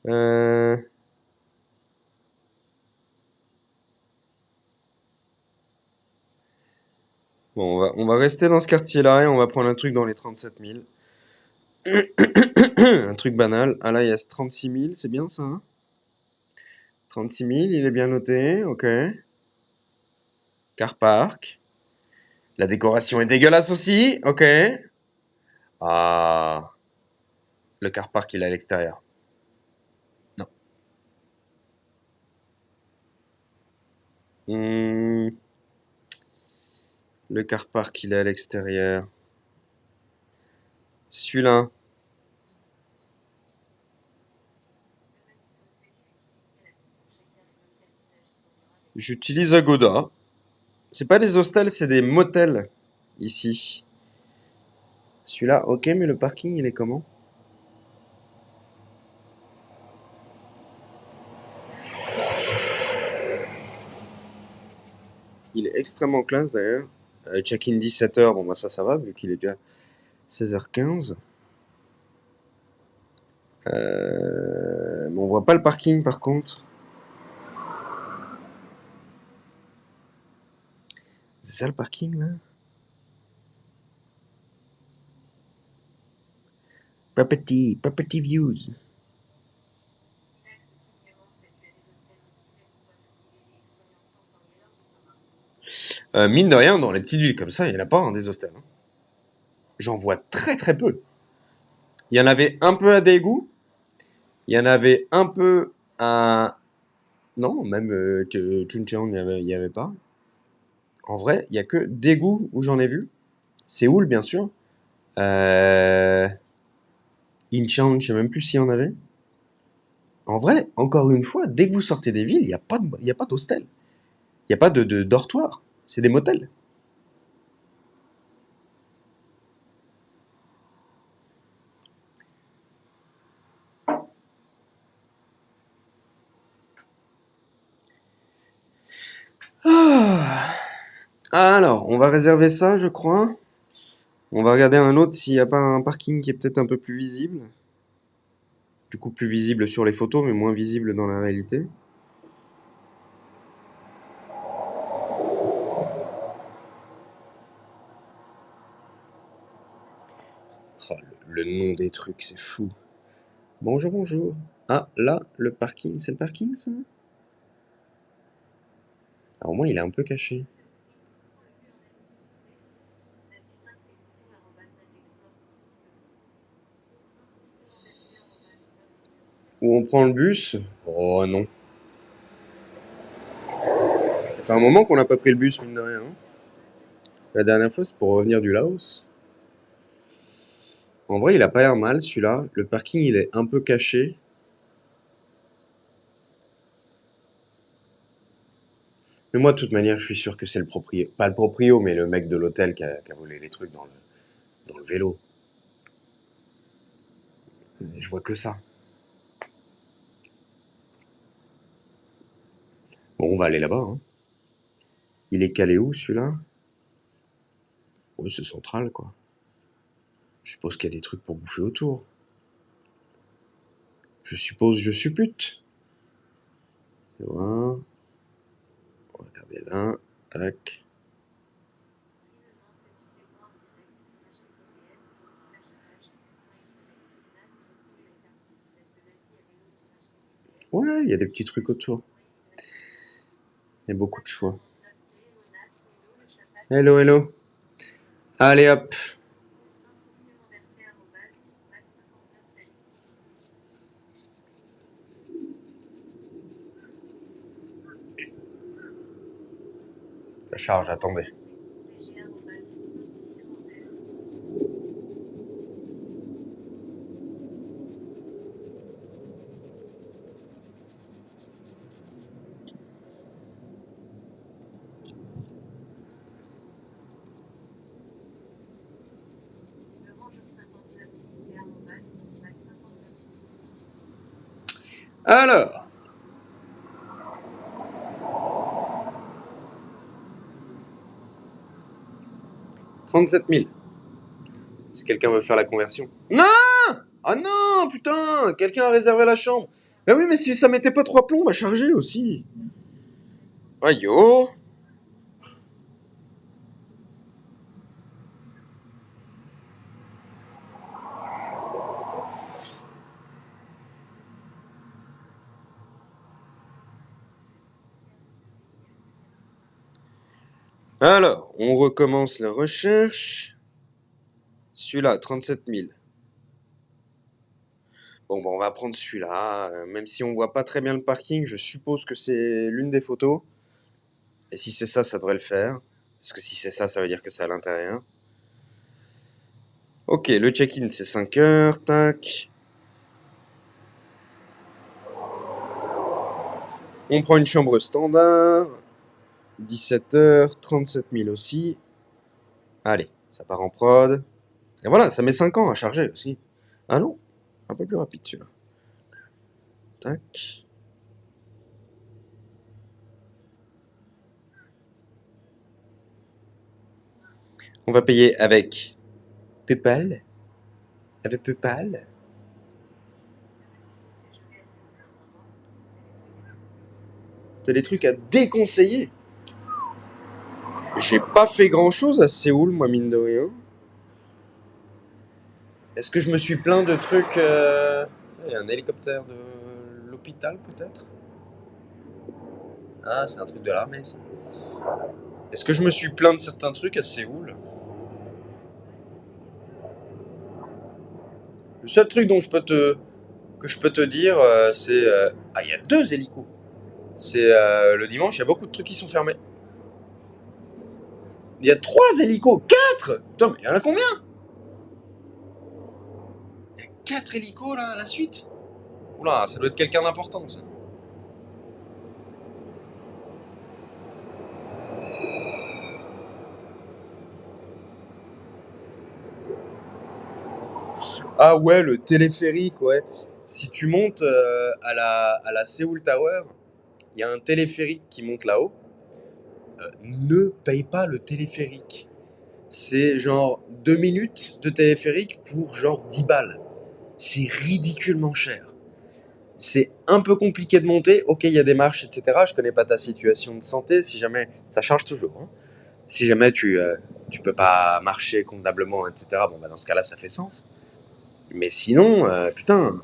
Euh, Bon, on va rester dans ce quartier-là et on va prendre un truc dans les 37 000. Un truc banal. Ah là, il y a ce 36 000, c'est bien ça, hein? 36 000, il est bien noté, ok. Car park. La décoration est dégueulasse aussi, ok. Ah, le car park, il est à l'extérieur. Non. Hmm, le car park, il est à l'extérieur. Celui-là, j'utilise Agoda. C'est pas des hostels, c'est des motels ici. Celui-là, ok, mais le parking, il est comment? Il est extrêmement classe d'ailleurs. Check-in 17 h, bon bah ça va, vu qu'il est déjà 16 h 15. Mais on voit pas le parking par contre. C'est ça le parking là? Property views. Mine de rien, dans les petites villes comme ça, il n'y en a pas hein, des hostels, hein. J'en vois très très peu. Il y en avait un peu à Daegu, il y en avait un peu à... Non, même Chuncheon, il y avait pas. En vrai, il y a que Daegu où j'en ai vu. Séoul, bien sûr. Euh... Incheon, je sais même plus s'il y en avait. En vrai, encore une fois, dès que vous sortez des villes, il y a pas d'hostel. Il n'y a pas de dortoir. C'est des motels. Ah. Alors, on va réserver ça, je crois. On va regarder un autre s'il n'y a pas un parking qui est peut-être un peu plus visible. Du coup, plus visible sur les photos, mais moins visible dans la réalité. Oh, le nom des trucs, c'est fou. Bonjour, bonjour. Ah, là, le parking, c'est le parking, ça? Alors, moi, il est un peu caché. Ou on prend le bus? Oh non. Ça fait un moment qu'on n'a pas pris le bus, mine de rien, hein. La dernière fois, c'est pour revenir du Laos. En vrai, il a pas l'air mal, celui-là. Le parking, il est un peu caché. Mais moi, de toute manière, je suis sûr que c'est le proprio. Pas le proprio, mais le mec de l'hôtel qui a volé les trucs dans le vélo. Je vois que ça. Bon, on va aller là-bas, hein. Il est calé où, celui-là? Oui, c'est central, quoi. Je suppose qu'il y a des trucs pour bouffer autour. Je suppute. Voilà. On va regarder là. Tac. Ouais, il y a des petits trucs autour. Il y a beaucoup de choix. Hello, hello. Allez, hop. Ça charge, attendez. Alors, 37 000. Si quelqu'un veut faire la conversion. Non! Ah non, putain! Quelqu'un a réservé la chambre. Bah oui, mais si ça mettait pas 3 plombs à charger aussi. Aïe oh. Alors, on recommence la recherche. Celui-là, 37 000. Bon, bah, on va prendre celui-là. Même si on voit pas très bien le parking, je suppose que c'est l'une des photos. Et si c'est ça, ça devrait le faire. Parce que si c'est ça, ça veut dire que c'est à l'intérieur. Ok, le check-in c'est 5 heures. Tac. On prend une chambre standard. 17 heures, 37 000 aussi. Allez, ça part en prod. Et voilà, ça met 5 ans à charger aussi. Ah non, un peu plus rapide celui-là. Tac. On va payer avec PayPal. Avec PayPal. T'as des trucs à déconseiller. J'ai pas fait grand chose à Séoul, moi, mine de rien. Est-ce que je me suis plaint de trucs. Il y a un hélicoptère de l'hôpital, peut-être. Ah, c'est un truc de l'armée, ça. Est-ce que je me suis plaint de certains trucs à Séoul? Le seul truc que je peux te dire, c'est. Ah, il y a 2 hélicos. C'est le dimanche, il y a beaucoup de trucs qui sont fermés. Il y a 3 hélicos, 4. Putain, mais il y en a combien? Il y a 4 hélicos là à la suite. Oula, ça doit être quelqu'un d'important ça. Ah ouais, le téléphérique, ouais. Si tu montes à la Seoul Tower, il y a un téléphérique qui monte là-haut. Ne paye pas le téléphérique. C'est genre 2 minutes de téléphérique pour genre 10 balles. C'est ridiculement cher. C'est un peu compliqué de monter. Ok, il y a des marches, etc. Je connais pas ta situation de santé. Si jamais, ça charge toujours, hein. Si jamais tu peux pas marcher convenablement, etc. Bon, bah dans ce cas-là, ça fait sens. Mais sinon, putain,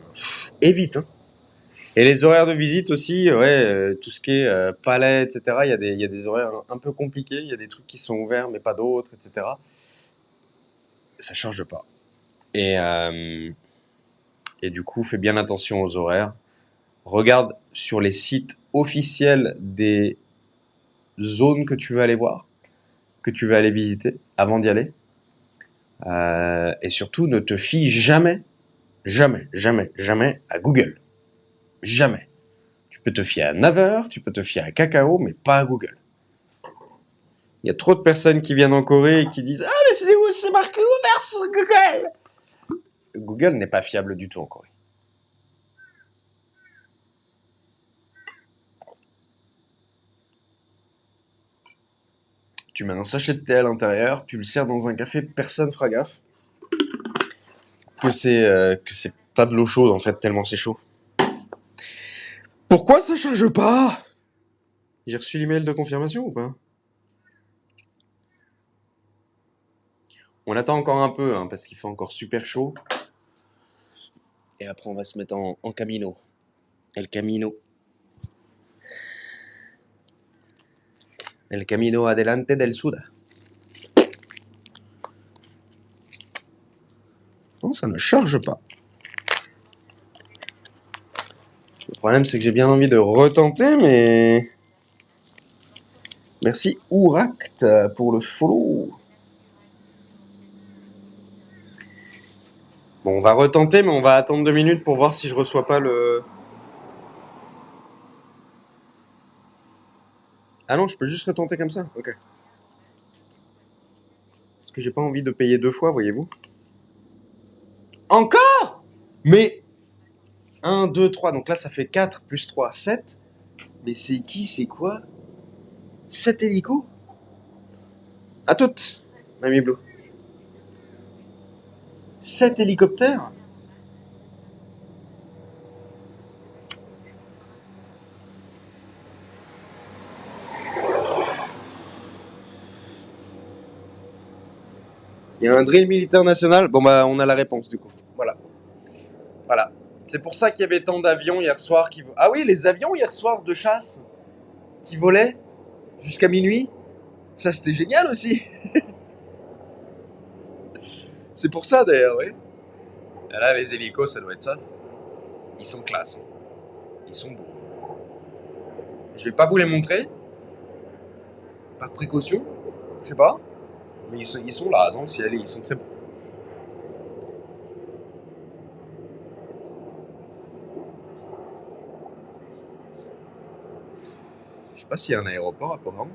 évite, hein. Et les horaires de visite aussi, ouais, tout ce qui est palais, etc. Il y a des horaires un peu compliqués. Il y a des trucs qui sont ouverts, mais pas d'autres, etc. Ça charge pas. Et, euh, et du coup, fais bien attention aux horaires. Regarde sur les sites officiels des zones que tu veux aller voir, que tu veux aller visiter avant d'y aller. Et surtout, ne te fie jamais, jamais, jamais, jamais à Google. Jamais. Tu peux te fier à Naver, tu peux te fier à Kakao, mais pas à Google. Il y a trop de personnes qui viennent en Corée et qui disent ah mais c'est où c'est marqué ouvert sur Google. Google n'est pas fiable du tout en Corée. Tu mets un sachet de thé à l'intérieur, tu le sers dans un café, personne fera gaffe que c'est pas de l'eau chaude en fait tellement c'est chaud. Pourquoi ça charge pas? J'ai reçu l'email de confirmation ou pas? On attend encore un peu hein, parce qu'il fait encore super chaud. Et après on va se mettre en camino. El camino. El camino adelante del sud. Non, ça ne charge pas. Le problème, c'est que j'ai bien envie de retenter, mais... Merci Ouract pour le follow. Bon, on va retenter, mais on va attendre 2 minutes pour voir si je reçois pas le... Ah non, je peux juste retenter comme ça. Ok. Parce que j'ai pas envie de payer 2 fois, voyez-vous. Encore? Mais... 1, 2, 3, donc là ça fait 4 plus 3, 7. Mais c'est qui, c'est quoi? 7 hélicos? À toutes, Mamie Blue. 7 hélicoptères? Il y a un drill militaire national. Bon bah on a la réponse du coup. Voilà. Voilà. C'est pour ça qu'il y avait tant d'avions hier soir qui... Ah oui, les avions hier soir de chasse qui volaient jusqu'à minuit. Ça c'était génial aussi. C'est pour ça d'ailleurs, oui. Et là les hélicos ça doit être ça. Ils sont classe. Ils sont beaux. Je vais pas vous les montrer. Par précaution. Je sais pas. Mais ils sont là dans le ciel et ils sont très beaux. Je sais pas s'il y a un aéroport à Pohang.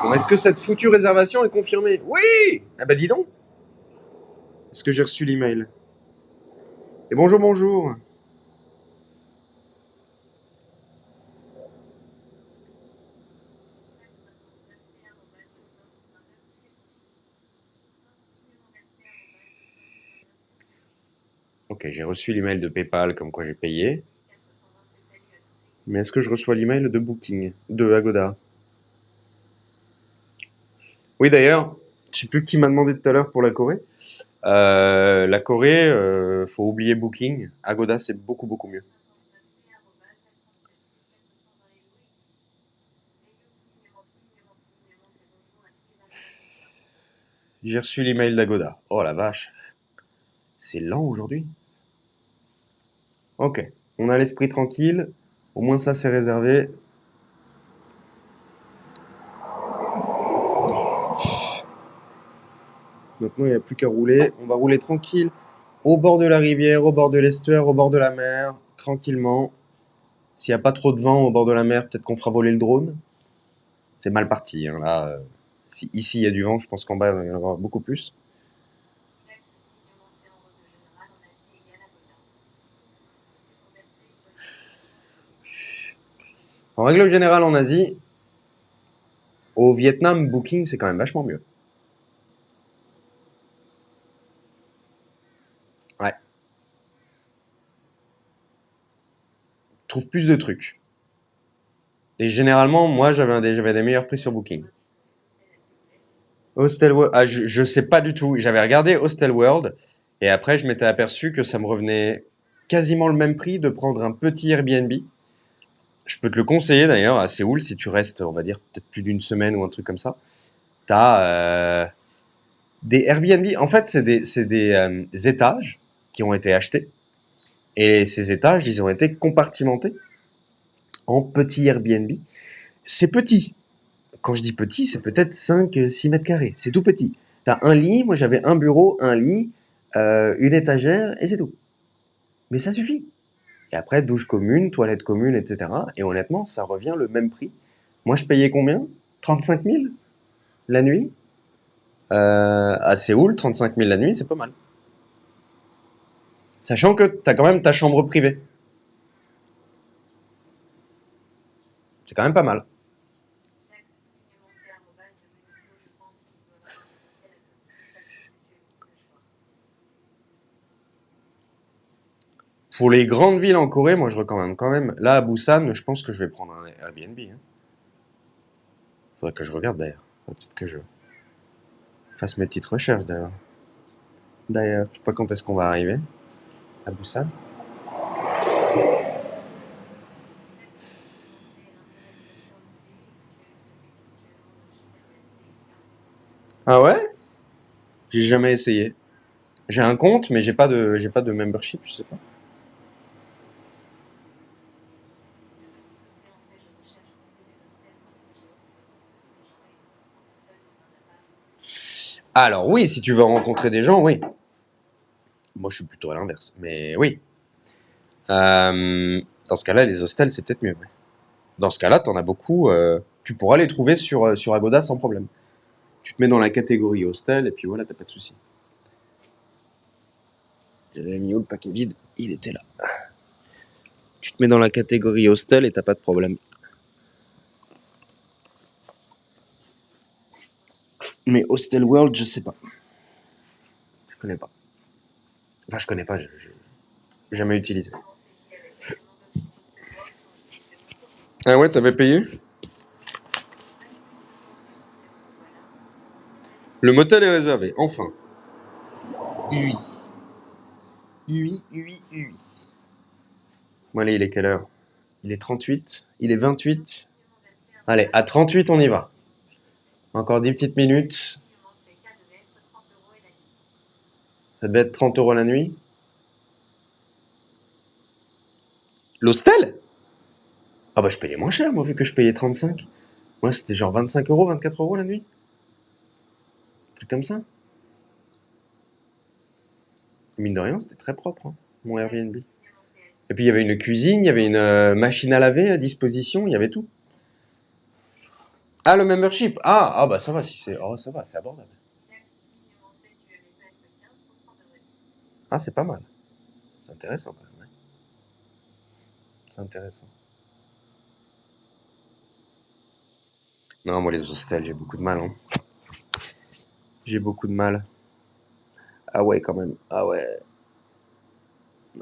Bon, est-ce que cette foutue réservation est confirmée? Oui. Ah bah dis donc. Est-ce que j'ai reçu l'email? Et bonjour, bonjour. Ok, j'ai reçu l'email de PayPal comme quoi j'ai payé. Mais est-ce que je reçois l'email de Booking, de Agoda? Oui, d'ailleurs, je sais plus qui m'a demandé tout à l'heure pour la Corée. La Corée, faut oublier Booking. Agoda, c'est beaucoup, beaucoup mieux. J'ai reçu l'email d'Agoda. Oh la vache. C'est lent aujourd'hui. Ok, on a l'esprit tranquille. Au moins ça, c'est réservé. Maintenant, il n'y a plus qu'à rouler. On va rouler tranquille au bord de la rivière, au bord de l'estuaire, au bord de la mer, tranquillement. S'il n'y a pas trop de vent au bord de la mer, peut-être qu'on fera voler le drone. C'est mal parti, hein, là. Si ici il y a du vent, je pense qu'en bas il y en aura beaucoup plus. En règle générale, en Asie, au Vietnam, Booking c'est quand même vachement mieux. Ouais. Je trouve plus de trucs. Et généralement, moi, j'avais des meilleurs prix sur Booking. Hostel World, ah, je sais pas du tout. J'avais regardé Hostel World et après, je m'étais aperçu que ça me revenait quasiment le même prix de prendre un petit Airbnb. Je peux te le conseiller d'ailleurs à Séoul si tu restes, on va dire, peut-être plus d'une semaine ou un truc comme ça. T'as des Airbnb. En fait, des étages qui ont été achetés et ces étages, ils ont été compartimentés en petits Airbnb. C'est petit. Quand je dis petit, c'est peut-être 5, 6 mètres carrés. C'est tout petit. T'as un lit, moi j'avais un bureau, un lit, une étagère, et c'est tout. Mais ça suffit. Et après, douche commune, toilette commune, etc. Et honnêtement, ça revient le même prix. Moi, je payais combien? 35 000 la nuit. À Séoul, 35 000 la nuit, c'est pas mal. Sachant que t'as quand même ta chambre privée. C'est quand même pas mal. Pour les grandes villes en Corée, moi je recommande quand même. Là, à Busan, je pense que je vais prendre un Airbnb. Hein. Faudrait que je regarde d'ailleurs. Peut-être que je fasse mes petites recherches d'ailleurs. D'ailleurs, je sais pas quand est-ce qu'on va arriver à Busan. Ah ouais? J'ai jamais essayé. J'ai un compte, mais j'ai pas de membership, je sais pas. Alors oui, si tu veux rencontrer des gens, oui. Moi, je suis plutôt à l'inverse, mais oui. Dans ce cas-là, les hostels, c'est peut-être mieux. Ouais. Dans ce cas-là, t'en as beaucoup. Tu pourras les trouver sur Agoda sans problème. Tu te mets dans la catégorie hostel et puis voilà, t'as pas de souci. J'avais mis où le paquet vide? Il était là. Tu te mets dans la catégorie hostel et t'as pas de problème. Mais Hostel World, je sais pas. Je connais pas. Enfin, je connais pas, j'ai jamais utilisé. Ah ouais, t'avais payé? Le motel est réservé, enfin. Oui. Oui. Bon, allez, il est quelle heure? Il est 38. Il est 28. Allez, à 38, on y va. Encore 10 petites minutes. Ça devait être 30 euros la nuit. L'hostel? Ah bah je payais moins cher, moi, vu que je payais 35. Moi, c'était genre 25 euros, 24 euros la nuit. Un truc comme ça. Mine de rien, c'était très propre, hein, mon Airbnb. Et puis il y avait une cuisine, il y avait une machine à laver à disposition, il y avait tout. Ah, le membership. Ah bah ça va, si c'est. Oh, ça va, c'est abordable. Ah, c'est pas mal. C'est intéressant quand même. Ouais. C'est intéressant. Non, moi, les hostels, j'ai beaucoup de mal. Hein. J'ai beaucoup de mal. Ah ouais, quand même. Ah ouais.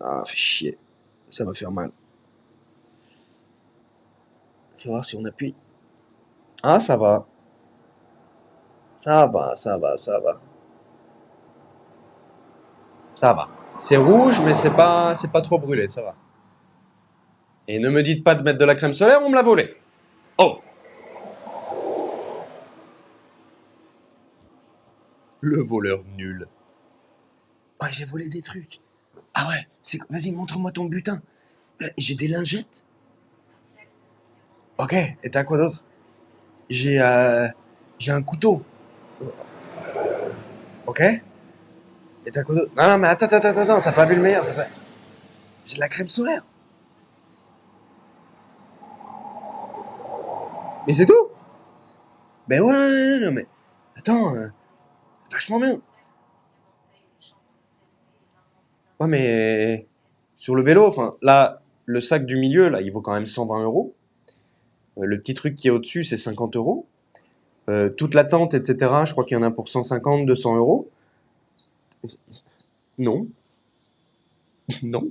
Ah, fait chier. Ça va faire mal. Faut voir si on appuie. Ah, ça va. Ça va, ça va, ça va. Ça va. C'est rouge, mais c'est pas trop brûlé, ça va. Et ne me dites pas de mettre de la crème solaire, on me l'a volé. Oh, le voleur nul. Ouais, j'ai volé des trucs. Ah ouais, vas-y, montre-moi ton butin. J'ai des lingettes. Ok, et t'as quoi d'autre? J'ai j'ai un couteau. Ok? Et t'as quoi d'autre? Non, non, mais attends, t'as pas vu le meilleur. J'ai de la crème solaire. Mais c'est tout? Ben ouais, non, mais attends, c'est vachement bien. Ouais, mais sur le vélo, enfin, là, le sac du milieu, là, il vaut quand même 120 euros. Le petit truc qui est au-dessus, c'est 50 euros. Toute la tente, etc., je crois qu'il y en a pour 150, 200 euros. Non, non,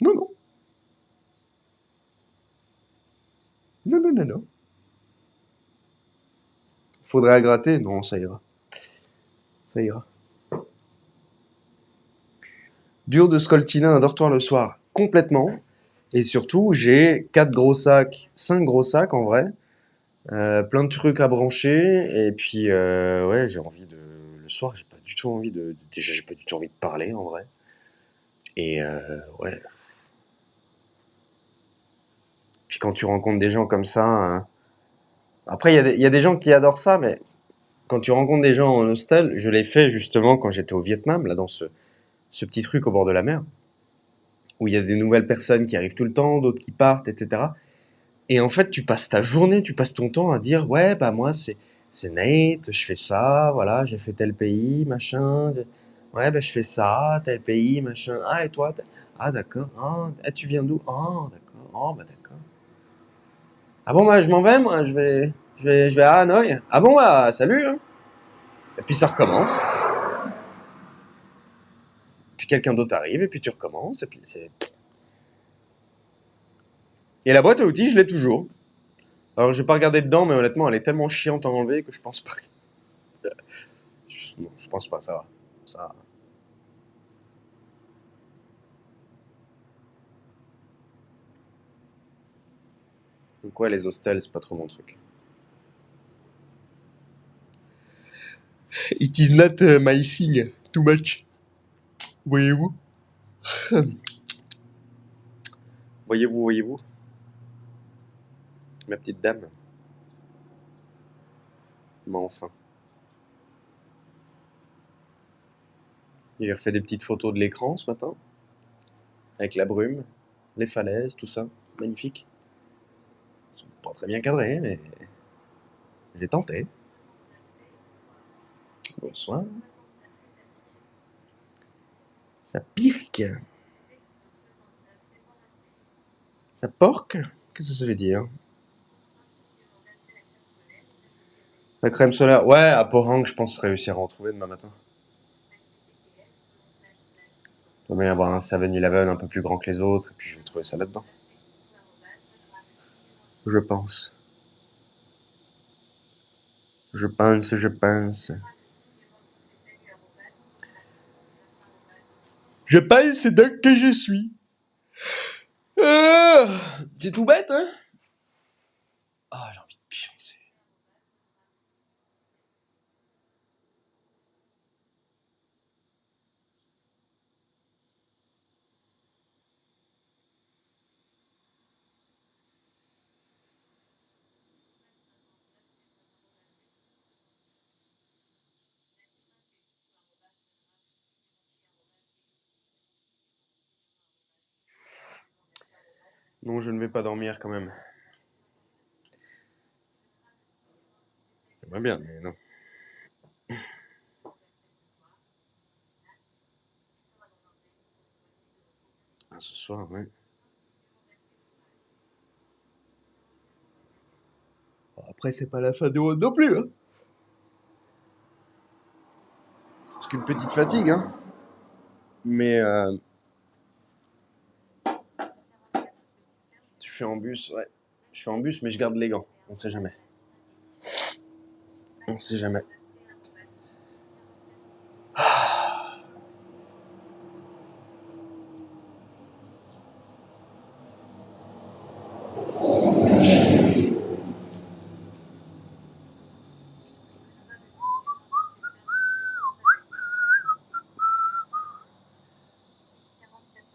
non. Non. Faudrait à gratter? Non, ça ira. Ça ira. Dur de scoltiner un dortoir le soir. Complètement. Et surtout, j'ai 4 gros sacs, 5 gros sacs en vrai. Plein de trucs à brancher. Et puis, ouais, j'ai envie de. Le soir, j'ai pas du tout envie de. Déjà, j'ai pas du tout envie de parler en vrai. Et ouais. Puis quand tu rencontres des gens comme ça. Après, il y a des gens qui adorent ça, mais quand tu rencontres des gens en hostel, je l'ai fait justement quand j'étais au Vietnam, là, dans ce petit truc au bord de la mer, où il y a des nouvelles personnes qui arrivent tout le temps, d'autres qui partent, etc. Et en fait, tu passes ta journée, tu passes ton temps à dire, ouais, bah moi, c'est Nate, je fais ça, voilà, j'ai fait tel pays, machin. Ouais, bah je fais ça, tel pays, machin. Ah, et toi? Ah, d'accord. Ah, tu viens d'où? Ah, d'accord. Oh, bah d'accord. Ah bon, bah je m'en vais, moi, je vais à Hanoï. Ah bon, bah salut, hein. Et puis ça recommence. Puis quelqu'un d'autre arrive, et puis tu recommences, et puis c'est. Et la boîte à outils, je l'ai toujours. Alors, j'ai pas regardé dedans, mais honnêtement, elle est tellement chiante à enlever que je pense pas. Non, je pense pas, ça va. Ça. Donc, ouais, les hostels, c'est pas trop mon truc. It is not my thing too much. Voyez-vous? Voyez-vous? Ma petite dame. Mais enfin. J'ai refait des petites photos de l'écran ce matin, avec la brume, les falaises, tout ça. Magnifique. Ils sont pas très bien cadrés, mais j'ai tenté. Bonsoir. Ça pique. Ça porque. Qu'est-ce que ça veut dire? La crème solaire. Ouais, à Pohang, je pense réussir à en trouver demain matin. Il doit bien y avoir un 7-Eleven un peu plus grand que les autres, et puis je vais trouver ça là-dedans. Je pense. Je pense, je pense. Je pense donc que je suis. Euh, c'est tout bête, hein? Ah, j'ai envie de pioncer. Non, je ne vais pas dormir quand même. J'aimerais bien, mais non. Ah, ce soir, ouais. Après, c'est pas la fin du monde non plus, hein. Parce qu'une petite fatigue, hein. Mais tu fais en bus, ouais. Je fais en bus, mais je garde les gants. On sait jamais. On sait jamais.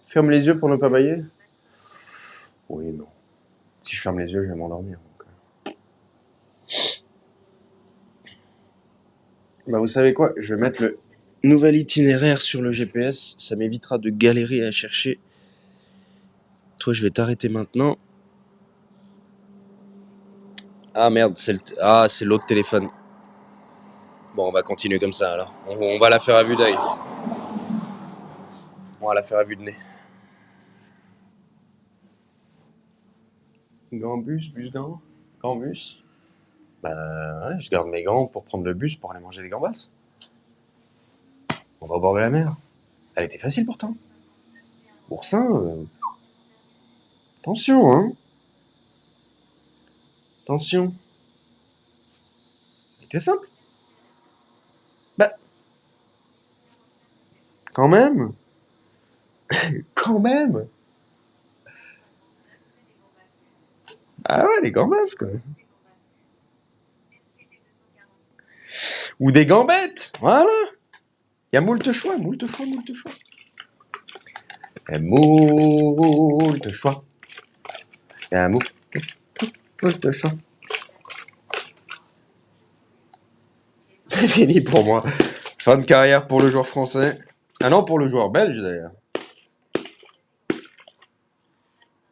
Ferme les yeux pour ne pas bailler? Oui, non. Si je ferme les yeux, je vais m'endormir. Donc. Bah, vous savez quoi? Je vais mettre le nouvel itinéraire sur le GPS. Ça m'évitera de galérer à chercher. Toi, je vais t'arrêter maintenant. Ah merde, c'est l'autre téléphone. Bon, on va continuer comme ça alors. On va la faire à vue d'œil. On va la faire à vue de nez. Gambus, bus gants? Gambus? Bah ouais, je garde mes gants pour prendre le bus pour aller manger des gambas. On va au bord de la mer. Elle était facile pourtant. Oursin, attention, hein. Attention. C'était simple. Bah, quand même. Quand même. Ah ouais, les gambas, quoi. Ou des gambettes. Voilà. Il y a moult choix, moult choix, moult choix. Il y a moult choix. Il y a moult choix. C'est fini pour moi. Fin de carrière pour le joueur français. Ah non, pour le joueur belge d'ailleurs.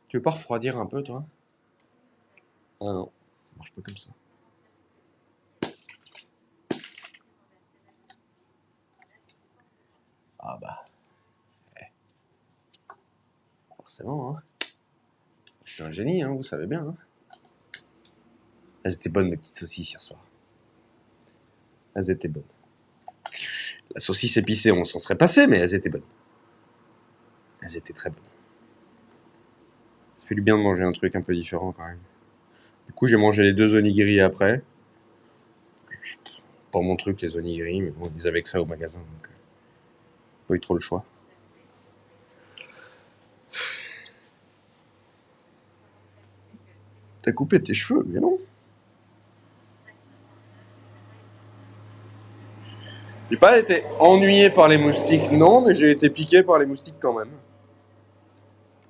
Tu veux pas refroidir un peu, toi? Ah non, ça marche pas comme ça. Ah bah, forcément, hein. Je suis un génie, hein, vous savez bien. Hein. Elles étaient bonnes, mes petites saucisses hier soir. Elles étaient bonnes. La saucisse épicée, on s'en serait passé, mais elles étaient bonnes. Elles étaient très bonnes. Ça fait du bien de manger un truc un peu différent quand même. Du coup, j'ai mangé les 2 onigiri après. Pas mon truc, les onigiri, mais bon, ils avaient que ça au magasin, donc pas eu trop le choix. T'as coupé tes cheveux? Mais non. J'ai pas été ennuyé par les moustiques, non, mais j'ai été piqué par les moustiques quand même.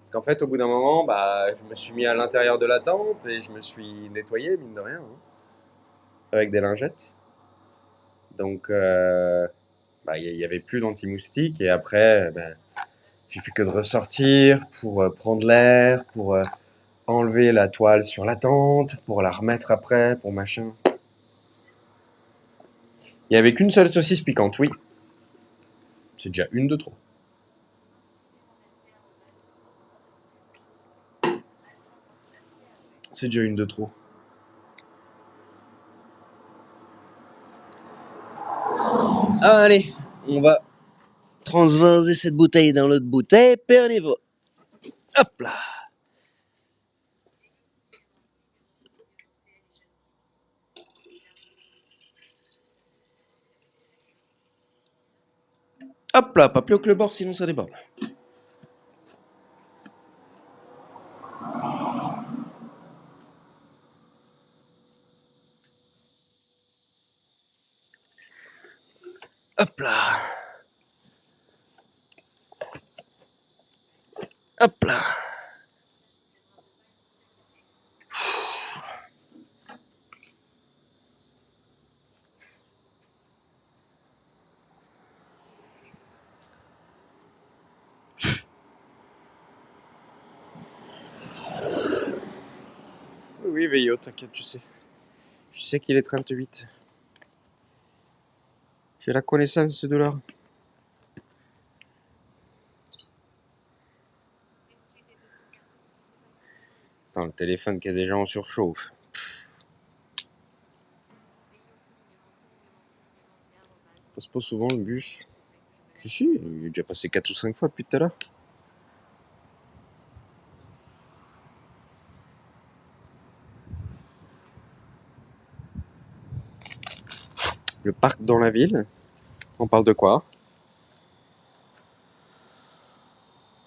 Parce qu'en fait, au bout d'un moment, bah, je me suis mis à l'intérieur de la tente et je me suis nettoyé, mine de rien, hein, avec des lingettes. Donc, bah, il y avait plus d'anti-moustiques et après, ben, j'ai fait que de ressortir pour prendre l'air, pour enlever la toile sur la tente, pour la remettre après, pour machin. Il y avait qu'une seule saucisse piquante, oui. C'est déjà une de trop. C'est déjà une de trop. Allez, on va transvaser cette bouteille dans l'autre bouteille, puis on y va. Hop là. Hop là, pas plus haut que le bord, sinon ça déborde. Hop là. Hop là. Oui, Veillot, t'inquiète, je sais. Je sais qu'il est 38. J'ai la connaissance de ce douleur. Attends, le téléphone qui est déjà en surchauffe. Ça passe pas souvent le bus. Si, il est déjà passé 4 ou 5 fois depuis tout à l'heure. Le parc dans la ville. On parle de quoi?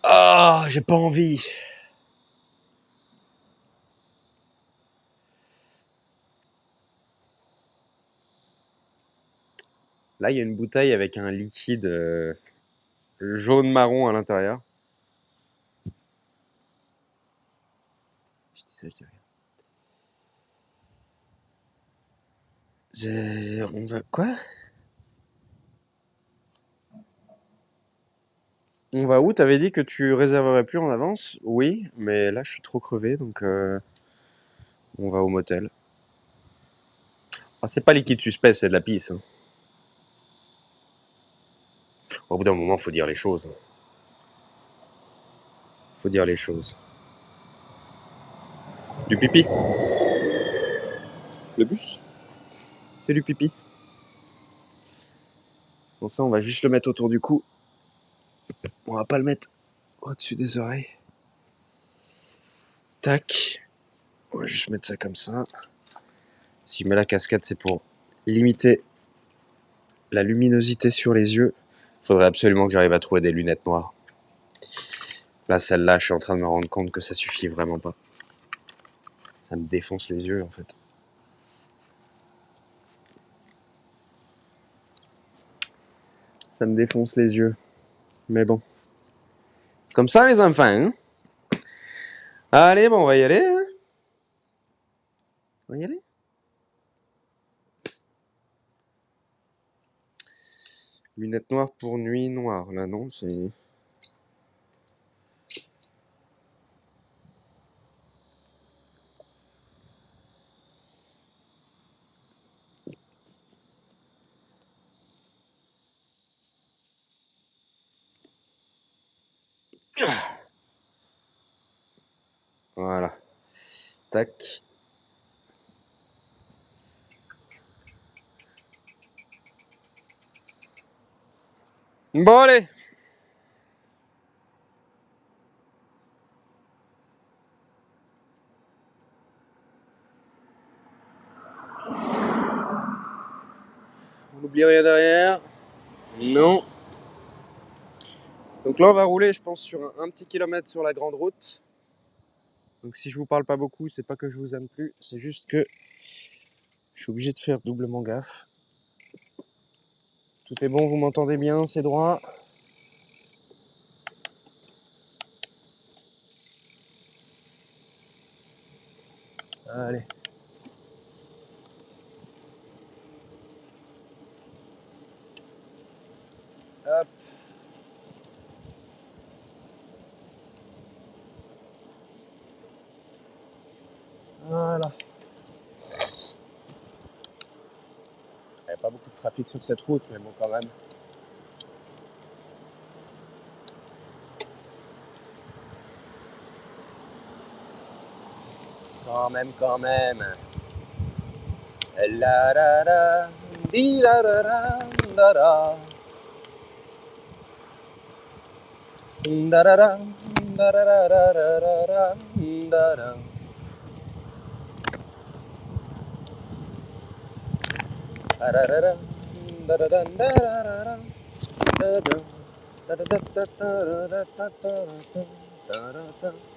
Ah, j'ai pas envie. Là, il y a une bouteille avec un liquide jaune-marron à l'intérieur. Je dis ça, je dis rien. On va... Quoi? On va où? T'avais dit que tu réserverais plus en avance? Oui, mais là, je suis trop crevé, donc on va au motel. Ah, c'est pas liquide suspect, c'est de la pisse. Hein. Au bout d'un moment, faut dire les choses. Faut dire les choses. Du pipi? Le bus? C'est du pipi. Bon, ça, on va juste le mettre autour du cou. On va pas le mettre au-dessus des oreilles. Tac. On va juste mettre ça comme ça. Si je mets la casquette, c'est pour limiter la luminosité sur les yeux. Il faudrait absolument que j'arrive à trouver des lunettes noires. Là, celle-là, je suis en train de me rendre compte que ça suffit vraiment pas. Ça me défonce les yeux, en fait. Ça me défonce les yeux. Mais bon. Comme ça, les enfants. Hein. Allez, bon, on va y aller. Hein. On va y aller. Lunettes noires pour nuit noire. Là, non, c'est... Voilà. Tac. Bon, allez. On n'oublie rien derrière. Non. Donc là, on va rouler, je pense, sur un petit kilomètre sur la grande route. Donc si je vous parle pas beaucoup, c'est pas que je vous aime plus, c'est juste que je suis obligé de faire doublement gaffe. Tout est bon, vous m'entendez bien, c'est droit. Allez. Hop. Voilà. Il n'y a pas beaucoup de trafic sur cette route, mais bon, quand même. Quand même. La da da, di da da da da. Da da da, da da da da da da da da. Da da da da da da da da da da. Ta-da-da-da-da-da-da-da-da-da-da.